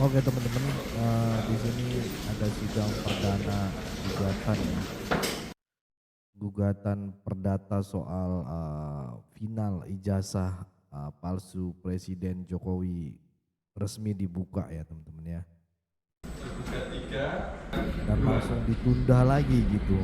Oke teman-teman, di sini ada sidang perdana gugatan ya, gugatan perdata soal final ijazah palsu Presiden Jokowi resmi dibuka ya teman-teman ya. Dan langsung ditunda lagi gitu.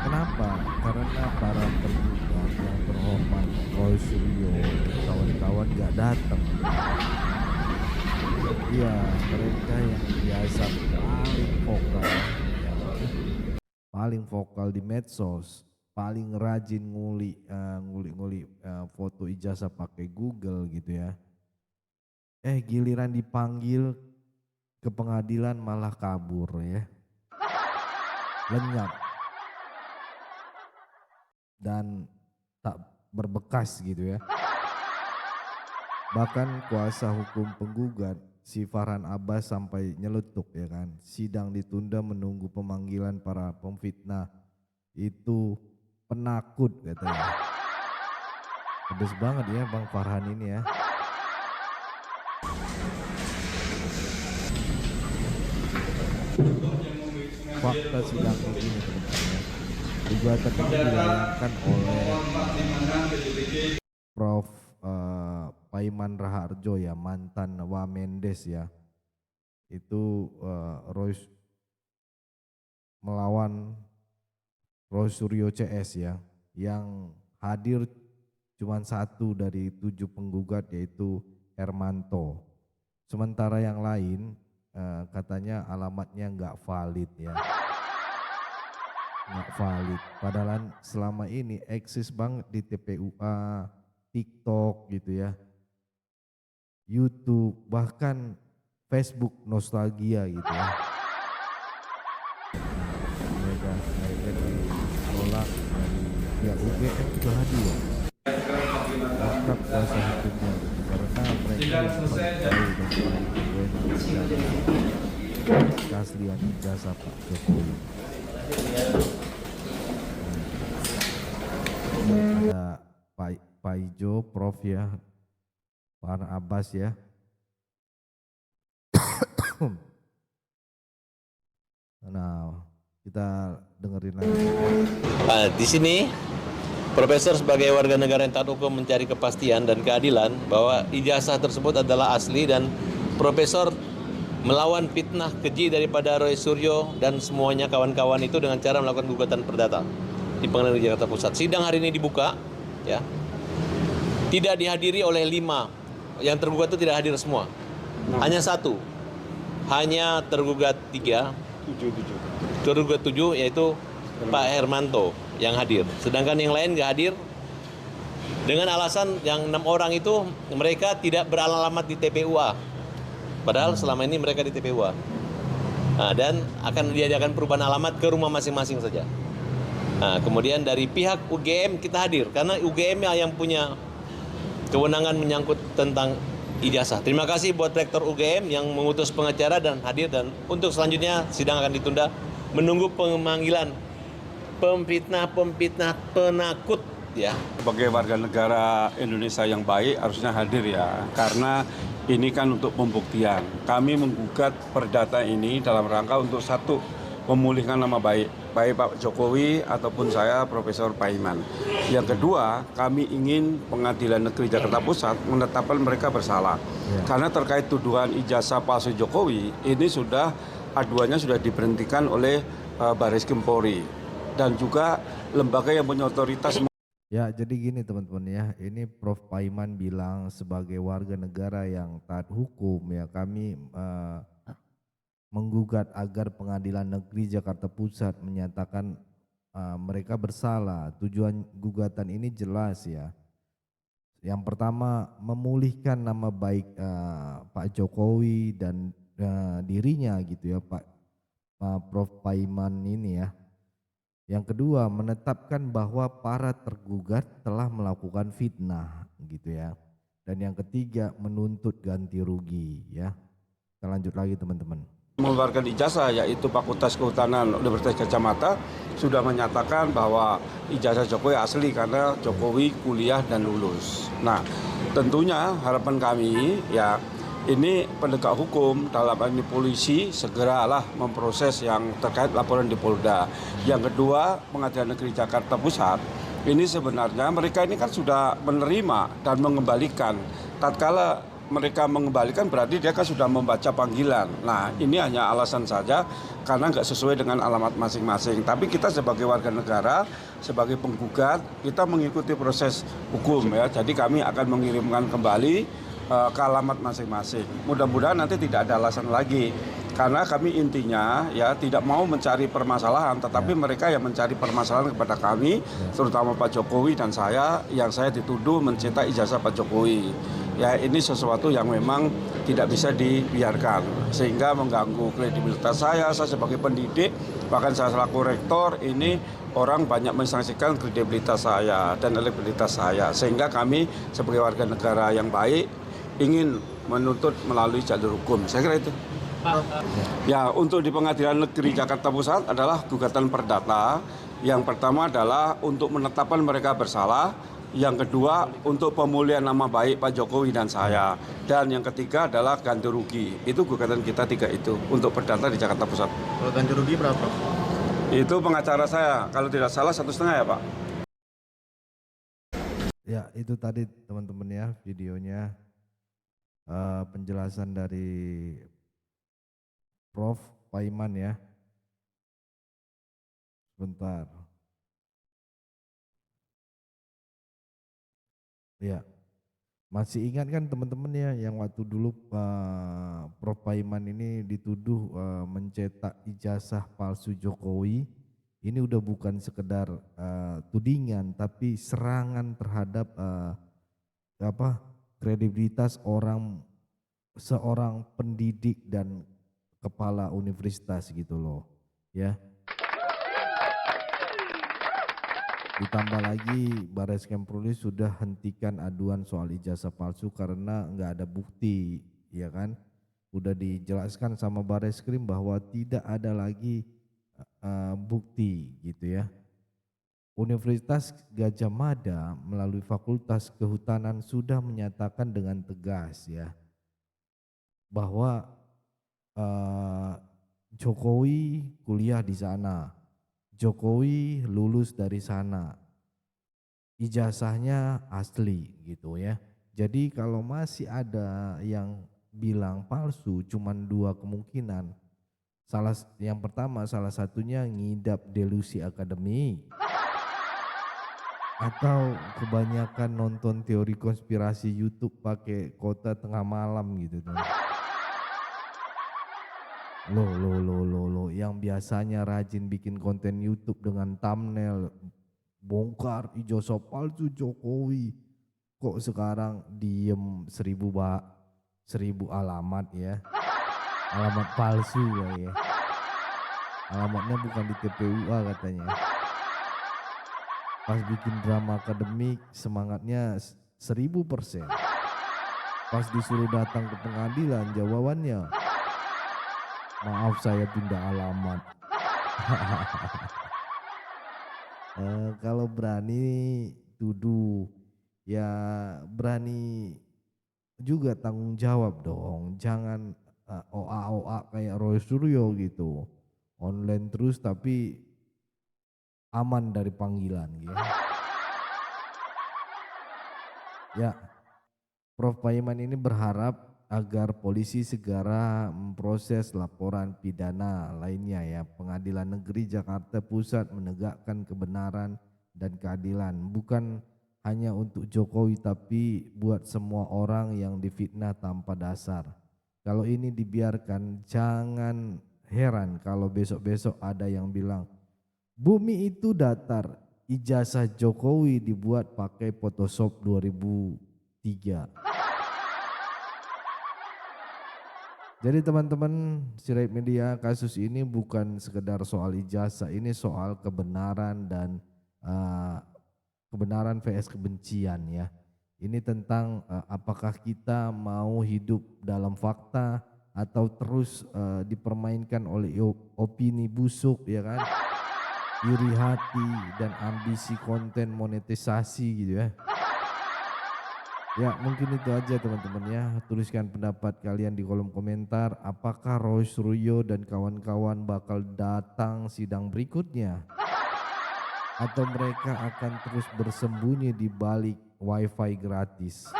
Kenapa? Karena para tergugat yang terhormat Roy Suryo dan kawan-kawan gak datang. Iya, mereka yang biasa paling vokal di medsos, paling rajin ngulik foto ijazah pakai Google gitu ya. Giliran dipanggil ke pengadilan malah kabur ya, lenyap dan tak berbekas gitu ya. Bahkan kuasa hukum penggugat si Farhan Abbas sampai nyeletuk ya kan, sidang ditunda menunggu pemanggilan para pemfitnah itu penakut katanya. Pedes banget ya Bang Farhan ini ya. Fakta sidang ini teman-teman, gugatan ini dilayangkan oleh Prof. Paiman Raharjo ya, mantan Wamendes ya. Itu melawan Roy Suryo CS ya, yang hadir cuma 1 dari 7 penggugat yaitu Hermanto. Sementara yang lain katanya alamatnya nggak valid ya, nggak valid. Padahal selama ini eksis banget di TPUA, TikTok gitu ya, YouTube, bahkan Facebook nostalgia gitu ya. Mereka ditolak dari pihak UGM juga hadir. Lengkap kuasa hukumnya gitu, karena mereka tahu dan keaslian ijazah Pak Jokowi. Ada Pak Ijo, Prof ya, Farhan Abbas ya. Nah, kita dengerin lagi. Di sini Profesor sebagai warga negara yang taat hukum mencari kepastian dan keadilan bahwa ijazah tersebut adalah asli dan Profesor melawan fitnah keji daripada Roy Suryo dan semuanya kawan-kawan itu dengan cara melakukan gugatan perdata di Pengadilan Negeri Jakarta Pusat. Sidang hari ini dibuka, ya, tidak dihadiri oleh 5 yang tergugat itu tidak hadir semua, hanya 1, hanya tergugat 3, tergugat 7 yaitu Pak Hermanto yang hadir, sedangkan yang lain nggak hadir dengan alasan yang 6 orang itu mereka tidak beralamat di TPUA, padahal selama ini mereka di TPUA. Dan akan diadakan perubahan alamat ke rumah masing-masing saja. Kemudian dari pihak UGM kita hadir karena UGM yang punya kewenangan menyangkut tentang ijazah. Terima kasih buat Rektor UGM yang mengutus pengacara dan hadir, dan untuk selanjutnya sidang akan ditunda menunggu pemanggilan pemfitnah penakut ya. Sebagai warga negara Indonesia yang baik harusnya hadir ya, karena ini kan untuk pembuktian. Kami menggugat perdata ini dalam rangka untuk 1, memulihkan nama baik Pak Jokowi ataupun saya Profesor Paiman. Yang kedua, kami ingin Pengadilan Negeri Jakarta Pusat menetapkan mereka bersalah. Karena terkait tuduhan ijazah palsu Jokowi, ini sudah aduannya sudah diberhentikan oleh Bareskrim Polri dan juga lembaga yang punya otoritas. Ya, jadi gini teman-teman ya, ini Prof. Paiman bilang sebagai warga negara yang taat hukum ya, kami menggugat agar Pengadilan Negeri Jakarta Pusat menyatakan mereka bersalah. Tujuan gugatan ini jelas ya. Yang pertama, memulihkan nama baik Pak Jokowi dan dirinya gitu ya, Pak Prof. Paiman ini ya. Yang kedua, menetapkan bahwa para tergugat telah melakukan fitnah gitu ya. Dan yang ketiga, menuntut ganti rugi ya. Kita lanjut lagi teman-teman. Mengeluarkan ijazah yaitu Fakultas Kehutanan Universitas Gadjah Mada sudah menyatakan bahwa ijazah Jokowi asli karena Jokowi kuliah dan lulus. Nah, tentunya harapan kami ya ini penegak hukum dalam hal ini polisi segeralah memproses yang terkait laporan di Polda. Yang kedua, Pengadilan Negeri Jakarta Pusat ini sebenarnya mereka ini kan sudah menerima dan mengembalikan. Tatkala mereka mengembalikan berarti dia kan sudah membaca panggilan. Nah, ini hanya alasan saja karena nggak sesuai dengan alamat masing-masing. Tapi kita sebagai warga negara, sebagai penggugat, kita mengikuti proses hukum ya. Jadi kami akan mengirimkan kembali ke alamat masing-masing. Mudah-mudahan nanti tidak ada alasan lagi. Karena kami intinya ya tidak mau mencari permasalahan, tetapi mereka yang mencari permasalahan kepada kami, terutama Pak Jokowi dan saya, yang saya dituduh mencetak ijazah Pak Jokowi. Ya ini sesuatu yang memang tidak bisa dibiarkan, sehingga mengganggu kredibilitas saya sebagai pendidik, bahkan saya selaku rektor, ini orang banyak mensaksikan kredibilitas saya dan elektabilitas saya, sehingga kami sebagai warga negara yang baik ingin menuntut melalui jalur hukum. Saya kira itu. Ya, untuk di Pengadilan Negeri Jakarta Pusat adalah gugatan perdata. Yang pertama adalah untuk menetapkan mereka bersalah. Yang kedua untuk pemulihan nama baik Pak Jokowi dan saya. Dan yang ketiga adalah ganti rugi. Itu gugatan kita 3 itu untuk perdata di Jakarta Pusat. Kalau ganti rugi berapa? Itu pengacara saya, kalau tidak salah 1,5 ya Pak. Ya, itu tadi teman-teman ya videonya, penjelasan dari Prof. Paiman ya. Sebentar. Ya, masih ingat kan teman-teman ya yang waktu dulu Prof. Paiman ini dituduh mencetak ijazah palsu Jokowi. Ini udah bukan sekedar tudingan, tapi serangan terhadap kredibilitas seorang pendidik dan kepala universitas gitu loh, ya. Ditambah lagi Barreskrim Polri sudah hentikan aduan soal ijazah palsu karena nggak ada bukti, ya kan? Udah dijelaskan sama Barreskrim bahwa tidak ada lagi bukti gitu ya. Universitas Gajah Mada melalui Fakultas Kehutanan sudah menyatakan dengan tegas ya bahwa Jokowi kuliah di sana, Jokowi lulus dari sana, ijazahnya asli gitu ya. Jadi kalau masih ada yang bilang palsu, cuman 2 kemungkinan. Yang pertama salah satunya ngidap delusi akademik atau kebanyakan nonton teori konspirasi YouTube pakai kota tengah malam gitu tuh. Loh, yang biasanya rajin bikin konten YouTube dengan thumbnail bongkar ijazah palsu Jokowi, kok sekarang diem 1000 alamat ya, alamat palsu ya, alamatnya bukan di TPUA katanya. Pas bikin drama akademik semangatnya 1000%, pas disuruh datang ke pengadilan jawabannya, maaf saya pindah alamat. Kalau berani tuduh ya berani juga tanggung jawab dong, jangan OA kayak Roy Suryo gitu, online terus tapi aman dari panggilan gitu. Ya, Prof. Paiman ini berharap agar polisi segera memproses laporan pidana lainnya ya. Pengadilan Negeri Jakarta Pusat menegakkan kebenaran dan keadilan bukan hanya untuk Jokowi tapi buat semua orang yang difitnah tanpa dasar. Kalau ini dibiarkan jangan heran kalau besok-besok ada yang bilang bumi itu datar, ijazah Jokowi dibuat pakai Photoshop 2003. Jadi teman-teman Sirait Media, kasus ini bukan sekedar soal ijazah, ini soal kebenaran dan kebenaran vs kebencian ya. Ini tentang apakah kita mau hidup dalam fakta atau terus dipermainkan oleh opini busuk ya kan, iri hati dan ambisi konten monetisasi gitu ya. Ya mungkin itu aja teman-teman ya. Tuliskan pendapat kalian di kolom komentar. Apakah Roy Suryo dan kawan-kawan bakal datang sidang berikutnya? Atau mereka akan terus bersembunyi di balik wifi gratis?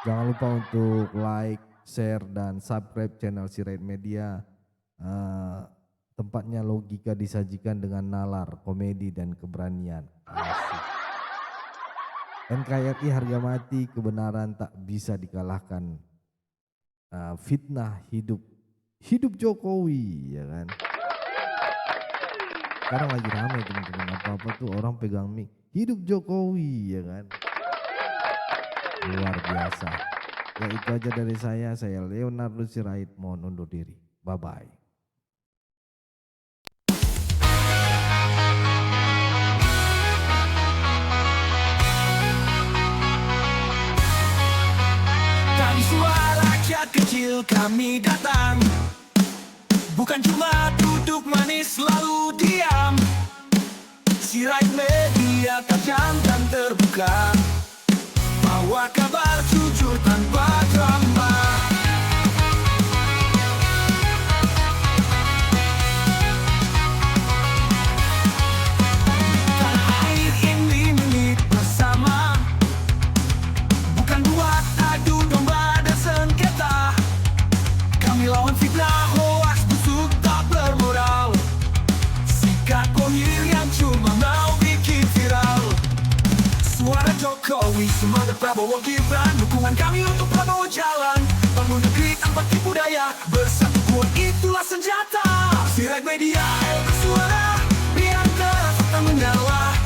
Jangan lupa untuk like, share, dan subscribe channel Sirait Media. Tempatnya logika disajikan dengan nalar, komedi, dan keberanian. Asik. NKRI harga mati, kebenaran tak bisa dikalahkan. Fitnah hidup Jokowi, ya kan? Sekarang lagi ramai teman-teman, apa-apa tuh orang pegang mic, hidup Jokowi, ya kan? Luar biasa. Ya itu aja dari saya Leonardo Sirait, mohon undur diri. Bye-bye. Dari suara rakyat kecil kami datang, bukan cuma duduk manis lalu diam. Sirait Media tajam dan terbuka, bawa kabar jujur tanpa drama. Tanah air ini milik bersama, bukan buat adu domba dan sengketa. Kami lawan fitnah, hoaks, busuk, tak bermoral. Sikap kohir yang cuma mau bikin viral. Suara Jokowi, semangat Prabowo Gibran, dukungan kami untuk Prabowo jalan. Bangun negeri tanpa tipu daya, bersatu kuat itulah senjata. Sirait Media bersuara, biar terasa menyala.